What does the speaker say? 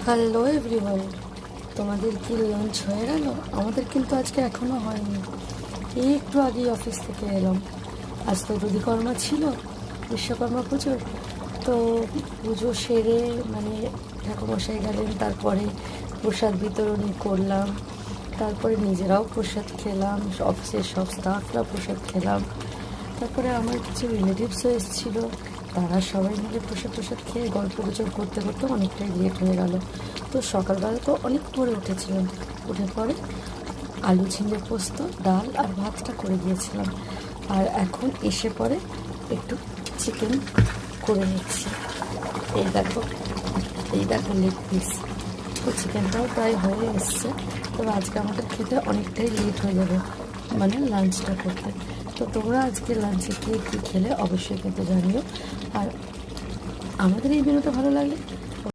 Hello everyone, তোমাদের কি lunch হয়ে গেল? আমাদের কিন্তু আজকে এখনও হয়নি। এই একটু আগেই অফিস থেকে এলাম। আজ তো রবিকর্মা ছিল, বিশ্বকর্মা পুজোর। তো পুজো সেরে ঠাকুরমশাই গেলেন, তারপরে প্রসাদ বিতরণী করলাম, তারপরে নিজেরাও প্রসাদ খেলাম, অফিসের সব স্টাফরা প্রসাদ খেলাম। তারপরে আমার কিছু রিলেটিভসও এসেছিলো, তারা সবাই মিলে প্রসাদ খেয়ে গল্প গুজব করতে করতে অনেকটাই লেট হয়ে গেল। তো সকালবেলা তো অনেক ভোরে উঠেছিলাম, উঠে পরে আলু ঝিঙে পোস্ত, ডাল আর ভাতটা করে দিয়েছিলাম। আর এখন এসে পরে একটু চিকেন করে নিচ্ছি। এই দেখো, লেগ পিস। তো চিকেনটাও প্রায় হয়ে এসছে। তবে আজকে আমাদের খেতে অনেকটাই লেট হয়ে যাবে, লাঞ্চটা করতে। তো তোমরা আজকে লাঞ্চে কী খেলে অবশ্যই কিন্তু জানিও। আর আমাদের এই ভিডিওটা ভালো লাগলে